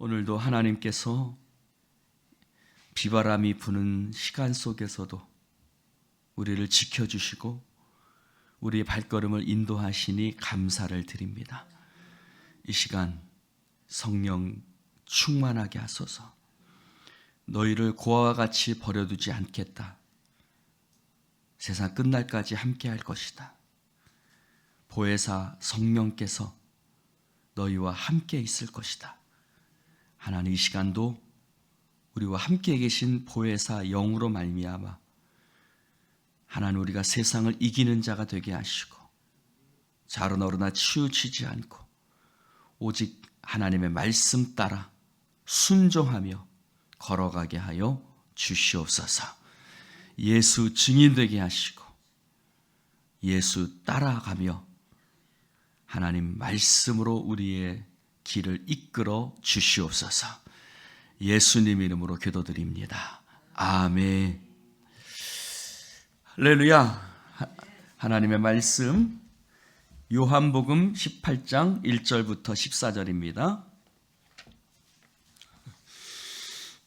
오늘도 하나님께서 비바람이 부는 시간 속에서도 우리를 지켜주시고 우리의 발걸음을 인도하시니 감사를 드립니다. 이 시간 성령 충만하게 하소서. 너희를 고아와 같이 버려두지 않겠다. 세상 끝날까지 함께할 것이다. 보혜사 성령께서 너희와 함께 있을 것이다. 하나님, 이 시간도 우리와 함께 계신 보혜사 영으로 말미암아 하나님, 우리가 세상을 이기는 자가 되게 하시고 좌로나 우로나 치우치지 않고 오직 하나님의 말씀 따라 순종하며 걸어가게 하여 주시옵소서. 예수 증인되게 하시고 예수 따라가며 하나님 말씀으로 우리의 길을 이끌어 주시옵소서. 예수님 이름으로 기도드립니다. 아멘. 할렐루야. 하나님의 말씀 요한복음 18장 1절부터 14절입니다.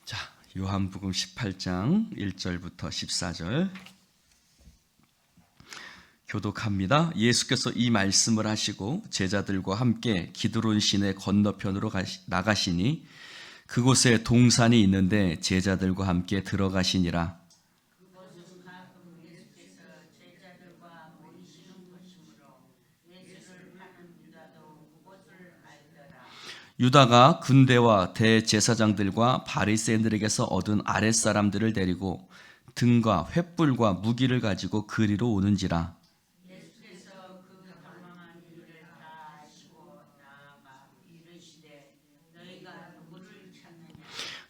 자, 요한복음 18장 1절부터 14절 교독합니다. 예수께서 이 말씀을 하시고 제자들과 함께 기드론 시내 건너편으로 나가시니 그곳에 동산이 있는데 제자들과 함께 들어가시니라. 유다가 군대와 대제사장들과 바리새인들에게서 얻은 아랫사람들을 데리고 등과 횃불과 무기를 가지고 그리로 오는지라.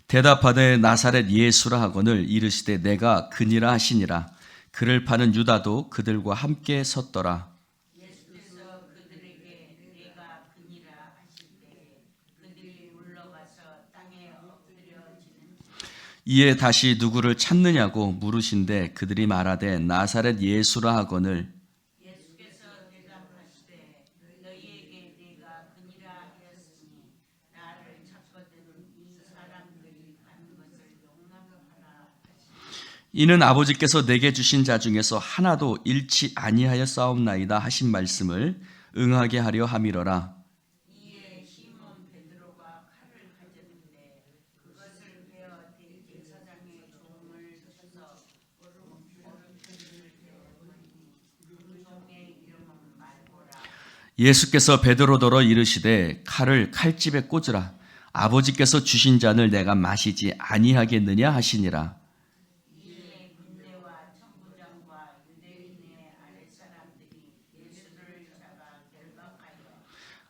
대답하되 나사렛 예수라 하거늘 이르시되 내가 그니라 하시니라. 그를 파는 유다도 그들과 함께 섰더라. 예수께서 그들에게 내가 그니라 하실 때에 그들이 물러가서 땅에 엎드려지는 이에 다시 누구를 찾느냐고 물으신데 그들이 말하되 나사렛 예수라 하거늘 예수께서 대답하시되 너희에게 내가 그니라 하였으니 나를 찾거든 이 사람들이 간 것을 용납하라 하시니 이는 아버지께서 내게 주신 자 중에서 하나도 잃지 아니하여 싸움나이다 하신 말씀을 응하게 하려 함이러라. 이에 시몬 베드로가 칼을 가졌는데 그것을 베어 대제사장의 종을 쳐서 오른편을 베어버리니 그 종의 이름은 말고라. 예수께서 베드로더러 이르시되 칼을 칼집에 꽂으라. 아버지께서 주신 잔을 내가 마시지 아니하겠느냐 하시니라.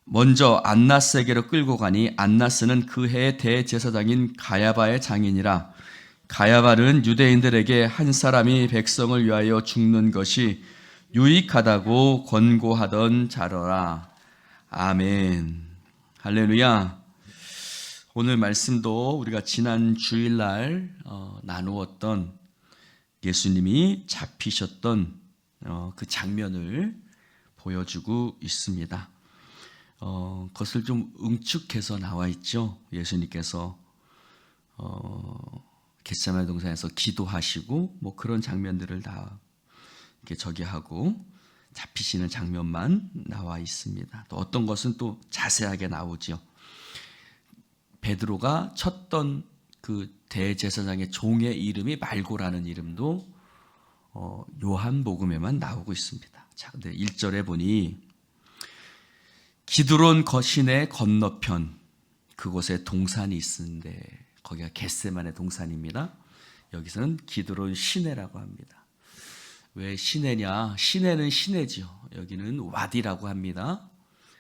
먼저 안나스에게로 끌고 가니 안나스는 그 해의 대제사장인 가야바의 장인이라. 가야바는 유대인들에게 한 사람이 백성을 위하여 죽는 것이 유익하다고 권고하던 자로라. 아멘. 할렐루야. 오늘 말씀도 우리가 지난 주일날 나누었던 예수님이 잡히셨던 그 장면을 보여주고 있습니다. 그것을 좀 응축해서 나와 있죠. 예수님께서 겟세마네 동산에서 기도하시고 뭐 그런 장면들을 다 이렇게 저기하고 잡히시는 장면만 나와 있습니다. 또 어떤 것은 또 자세하게 나오죠. 베드로가 쳤던 그 대제사장의 종의 이름이 말고라는 이름도 요한복음에만 나오고 있습니다. 자, 근데 1절에 보니 기드론 거신의 건너편 그곳에 동산이 있는데 거기가 겟세마네 동산입니다. 여기서는 기드론 시내라고 합니다. 왜 시내냐? 시내는 시내죠. 여기는 와디라고 합니다.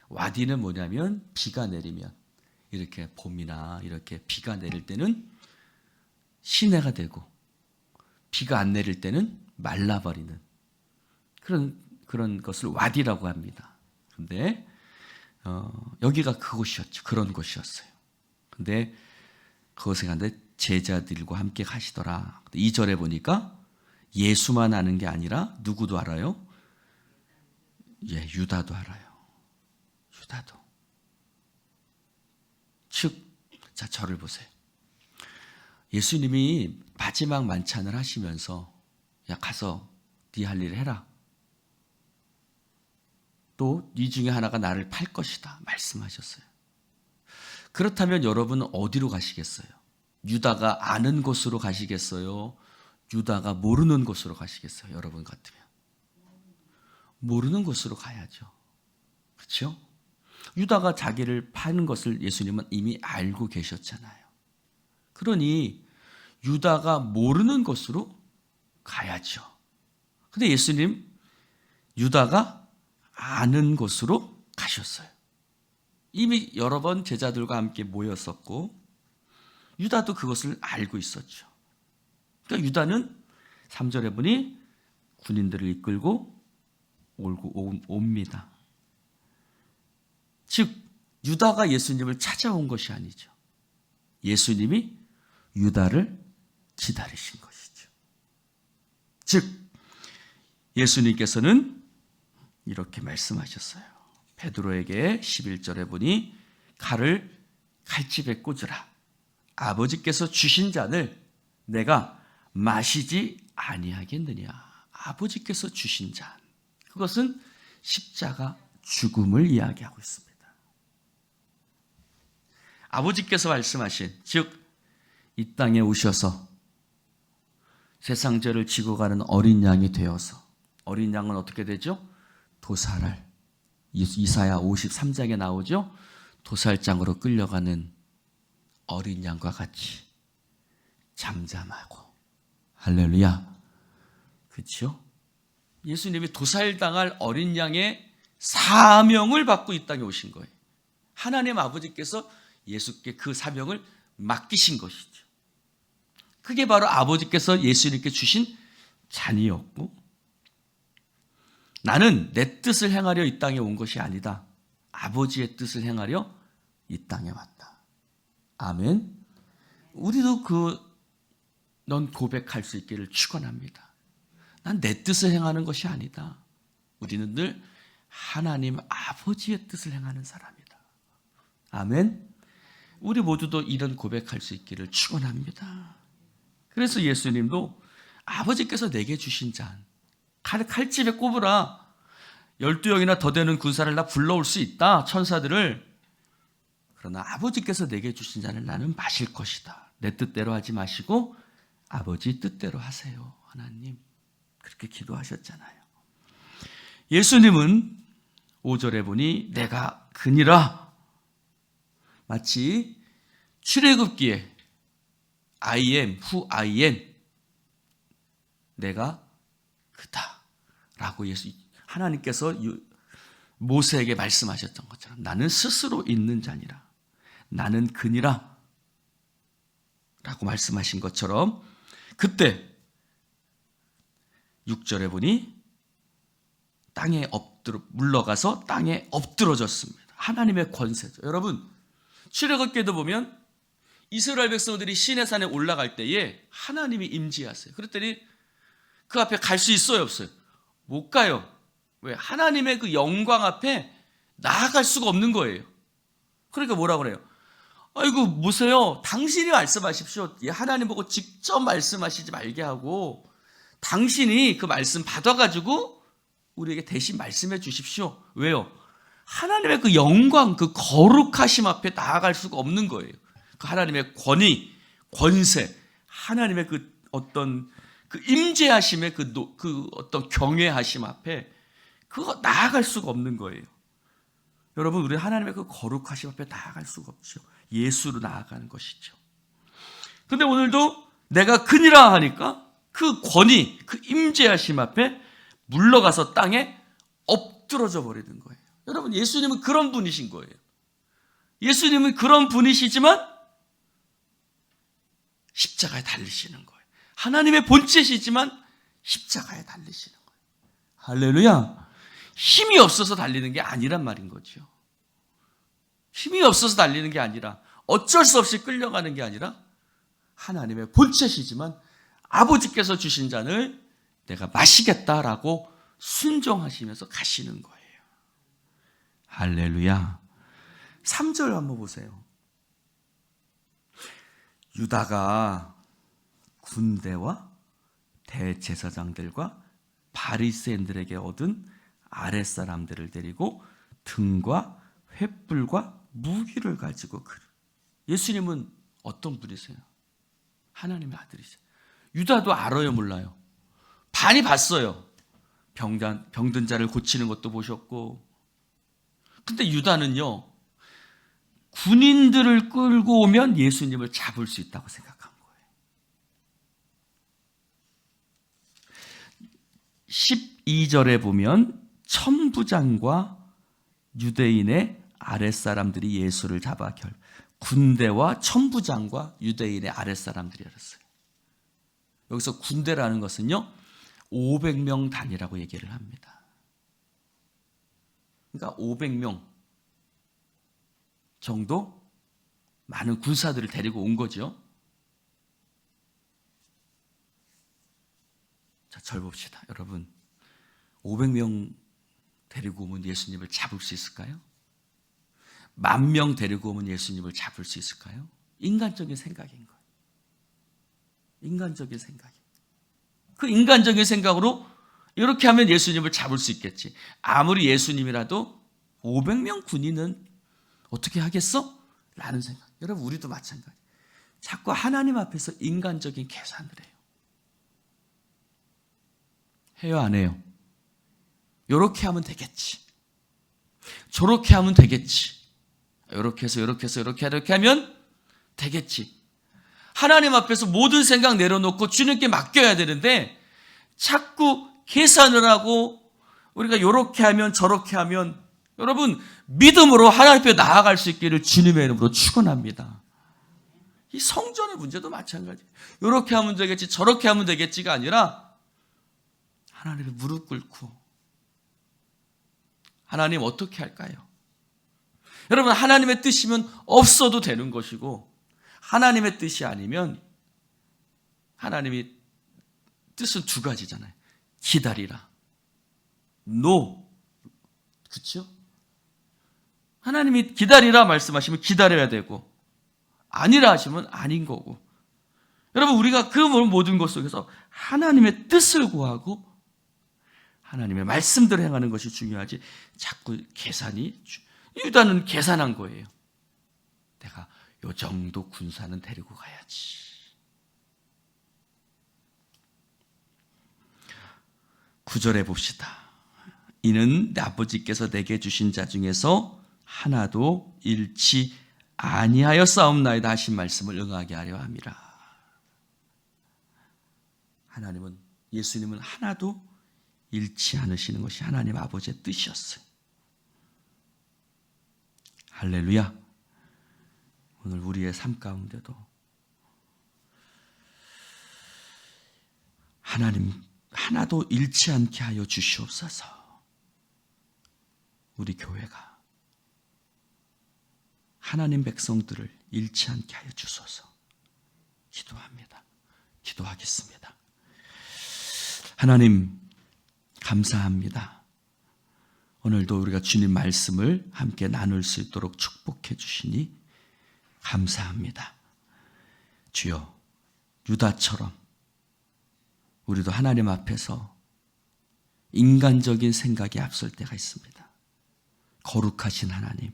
와디는 뭐냐면 비가 내리면 이렇게 봄이나 이렇게 비가 내릴 때는 시내가 되고 비가 안 내릴 때는 말라버리는 그런 것을 와디라고 합니다. 근데 여기가 그곳이었죠. 그런 곳이었어요. 근데 그곳에 갔는데 제자들과 함께 가시더라. 2절에 보니까 예수만 아는 게 아니라 누구도 알아요? 예, 유다도 알아요. 유다도. 즉 자, 저를 보세요. 예수님이 마지막 만찬을 하시면서 야, 가서 네 할 일을 해라. 또 네 중에 하나가 나를 팔 것이다 말씀하셨어요. 그렇다면 여러분은 어디로 가시겠어요? 유다가 아는 곳으로 가시겠어요? 유다가 모르는 곳으로 가시겠어요? 여러분 같으면 모르는 곳으로 가야죠. 그렇죠? 유다가 자기를 파는 것을 예수님은 이미 알고 계셨잖아요. 그러니 유다가 모르는 곳으로 가야죠. 근데 예수님 유다가 아는 곳으로 가셨어요. 이미 여러 번 제자들과 함께 모였었고 유다도 그것을 알고 있었죠. 그러니까 유다는 3절에 보니 군인들을 이끌고 옵니다. 즉 유다가 예수님을 찾아온 것이 아니죠. 예수님이 유다를 기다리신 것이죠. 즉 예수님께서는 이렇게 말씀하셨어요. 베드로에게 11절에 보니 칼을 칼집에 꽂으라. 아버지께서 주신 잔을 내가 마시지 아니하겠느냐. 아버지께서 주신 잔. 그것은 십자가 죽음을 이야기하고 있습니다. 아버지께서 말씀하신, 즉 이 땅에 오셔서 세상 죄를 지고 가는 어린 양이 되어서, 어린 양은 어떻게 되죠? 도살할, 이사야 53장에 나오죠? 도살장으로 끌려가는 어린 양과 같이 잠잠하고, 할렐루야, 그렇죠? 예수님이 도살당할 어린 양의 사명을 받고 이 땅에 오신 거예요. 하나님 아버지께서 예수께 그 사명을 맡기신 것이죠. 그게 바로 아버지께서 예수님께 주신 잔이었고, 나는 내 뜻을 행하려 이 땅에 온 것이 아니다. 아버지의 뜻을 행하려 이 땅에 왔다. 아멘. 우리도 넌 고백할 수 있기를 축원합니다. 난 내 뜻을 행하는 것이 아니다. 우리는 늘 하나님 아버지의 뜻을 행하는 사람이다. 아멘. 우리 모두도 이런 고백할 수 있기를 축원합니다. 그래서 예수님도 아버지께서 내게 주신 잔, 칼집에 꼽으라. 12명이나 더 되는 군사를 나 불러올 수 있다, 천사들을. 그러나 아버지께서 내게 주신 잔을 나는 마실 것이다. 내 뜻대로 하지 마시고 아버지 뜻대로 하세요. 하나님, 그렇게 기도하셨잖아요. 예수님은 5절에 보니 내가 그니라. 마치 출애굽기에 I am who I am, 내가 그다 라고 하나님께서 모세에게 말씀하셨던 것처럼 나는 스스로 있는 자니라, 나는 그니라 라고 말씀하신 것처럼, 그때 6절에 보니 땅에 물러가서 땅에 엎드러졌습니다. 하나님의 권세죠. 여러분, 출애굽기에도 보면 이스라엘 백성들이 시내산에 올라갈 때에 하나님이 임재하세요. 그랬더니 그 앞에 갈 수 있어요, 없어요? 못 가요. 왜? 하나님의 그 영광 앞에 나아갈 수가 없는 거예요. 그러니까 뭐라고 그래요? 아이고, 보세요, 당신이 말씀하십시오. 하나님 보고 직접 말씀하시지 말게 하고 당신이 그 말씀 받아가지고 우리에게 대신 말씀해 주십시오. 왜요? 하나님의 그 영광, 그 거룩하심 앞에 나아갈 수가 없는 거예요. 그 하나님의 권위, 권세, 하나님의 그 어떤 그 임재하심의 그 어떤 경외하심 앞에 그거 나아갈 수가 없는 거예요. 여러분, 우리 하나님의 그 거룩하심 앞에 나아갈 수가 없죠. 예수로 나아가는 것이죠. 근데 오늘도 내가 그니라 하니까 그 권위, 그 임재하심 앞에 물러가서 땅에 엎드러져 버리는 거예요. 여러분, 예수님은 그런 분이신 거예요. 예수님은 그런 분이시지만 십자가에 달리시는 거예요. 하나님의 본체시지만 십자가에 달리시는 거예요. 할렐루야. 힘이 없어서 달리는 게 아니란 말인 거죠. 힘이 없어서 달리는 게 아니라, 어쩔 수 없이 끌려가는 게 아니라 하나님의 본체시지만 아버지께서 주신 잔을 내가 마시겠다라고 순종하시면서 가시는 거예요. 할렐루야. 3절 한번 보세요. 유다가 군대와 대제사장들과 바리새인들에게 얻은 아랫사람들을 데리고 등과 횃불과 무기를 가지고 예수님은 어떤 분이세요? 하나님의 아들이세요. 유다도 알아요, 몰라요? 많이 봤어요. 병든 자를 고치는 것도 보셨고. 근데 유다는요, 군인들을 끌고 오면 예수님을 잡을 수 있다고 생각한 거예요. 12절에 보면 천부장과 유대인의 아랫사람들이 예수를 잡아 군대와 천부장과 유대인의 아랫사람들이었어요. 여기서 군대라는 것은요, 500명 단위라고 얘기를 합니다. 그러니까 500명 정도 많은 군사들을 데리고 온 거죠. 자, 절 봅시다. 여러분, 500명 데리고 오면 예수님을 잡을 수 있을까요? 10,000명 데리고 오면 예수님을 잡을 수 있을까요? 인간적인 생각인 거예요. 인간적인 생각이. 그 인간적인 생각으로 이렇게 하면 예수님을 잡을 수 있겠지. 아무리 예수님이라도 500명 군인은 어떻게 하겠어? 라는 생각. 여러분, 우리도 마찬가지. 자꾸 하나님 앞에서 인간적인 계산을 해요. 해요, 안 해요? 이렇게 하면 되겠지. 저렇게 하면 되겠지. 이렇게 해서 이렇게 하면 되겠지. 하나님 앞에서 모든 생각 내려놓고 주님께 맡겨야 되는데 자꾸 계산을 하고 우리가 이렇게 하면 저렇게 하면, 여러분, 믿음으로 하나님 앞에 나아갈 수 있기를 주님의 이름으로 축원합니다. 이 성전의 문제도 마찬가지예요. 이렇게 하면 되겠지 저렇게 하면 되겠지가 아니라 하나님을 무릎 꿇고, 하나님 어떻게 할까요? 여러분, 하나님의 뜻이면 없어도 되는 것이고, 하나님의 뜻이 아니면, 하나님이 뜻은 두 가지잖아요. 기다리라. No. 그렇죠? 하나님이 기다리라 말씀하시면 기다려야 되고, 아니라 하시면 아닌 거고. 여러분, 우리가 그 모든 것 속에서 하나님의 뜻을 구하고 하나님의 말씀대로 행하는 것이 중요하지, 자꾸 계산이, 유다는 계산한 거예요. 내가 요 정도 군사는 데리고 가야지. 구절에 봅시다. 이는 내 아버지께서 내게 주신 자 중에서 하나도 잃지 아니하였사옵나이다 하신 말씀을 응하게 하려 함이라. 하나님은, 예수님은 하나도 잃지 않으시는 것이 하나님 아버지의 뜻이었어요. 할렐루야. 오늘 우리의 삶 가운데도 하나님 하나도 잃지 않게 하여 주시옵소서. 우리 교회가 하나님 백성들을 잃지 않게 하여 주소서. 기도합니다. 기도하겠습니다. 하나님, 감사합니다. 오늘도 우리가 주님 말씀을 함께 나눌 수 있도록 축복해 주시니 감사합니다. 주여, 유다처럼 우리도 하나님 앞에서 인간적인 생각이 앞설 때가 있습니다. 거룩하신 하나님,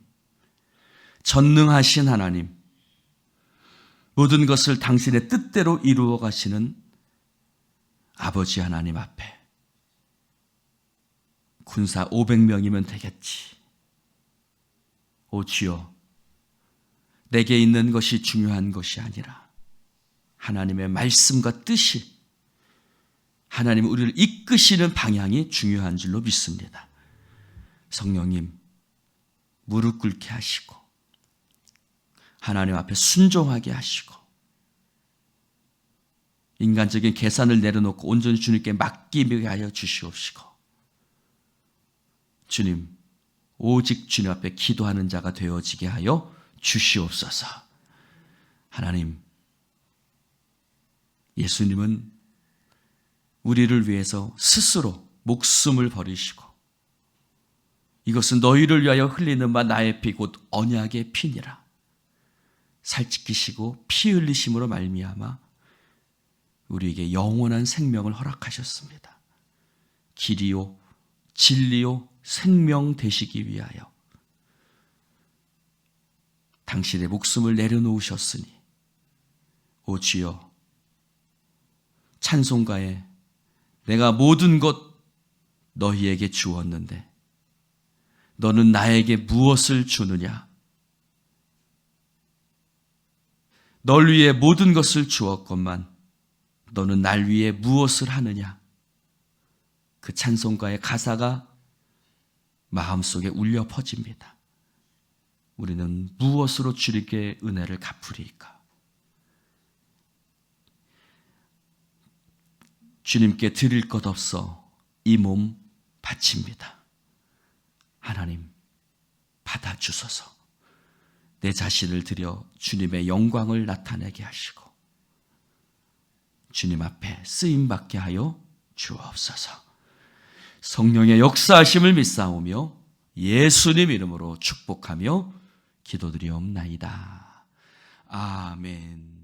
전능하신 하나님, 모든 것을 당신의 뜻대로 이루어 가시는 아버지 하나님 앞에 군사 500명이면 되겠지. 오 주여, 내게 있는 것이 중요한 것이 아니라 하나님의 말씀과 뜻이, 하나님 우리를 이끄시는 방향이 중요한 줄로 믿습니다. 성령님, 무릎 꿇게 하시고 하나님 앞에 순종하게 하시고 인간적인 계산을 내려놓고 온전히 주님께 맡기게 하여 주시옵시고, 주님, 오직 주님 앞에 기도하는 자가 되어지게 하여 주시옵소서. 하나님, 예수님은 우리를 위해서 스스로 목숨을 버리시고, 이것은 너희를 위하여 흘리는 바 나의 피 곧 언약의 피니라. 살찌키시고 피 흘리심으로 말미암아 우리에게 영원한 생명을 허락하셨습니다. 길이요 진리요 생명 되시기 위하여 당신의 목숨을 내려놓으셨으니 오 주여, 찬송가에 내가 모든 것 너희에게 주었는데 너는 나에게 무엇을 주느냐? 널 위해 모든 것을 주었건만 너는 날 위해 무엇을 하느냐? 그 찬송가의 가사가 마음속에 울려 퍼집니다. 우리는 무엇으로 주님께 은혜를 갚으리까? 주님께 드릴 것 없어 이 몸 바칩니다. 하나님 받아주소서. 내 자신을 드려 주님의 영광을 나타내게 하시고 주님 앞에 쓰임받게 하여 주옵소서. 성령의 역사하심을 믿사오며 예수님 이름으로 축복하며 기도드리옵나이다. 아멘.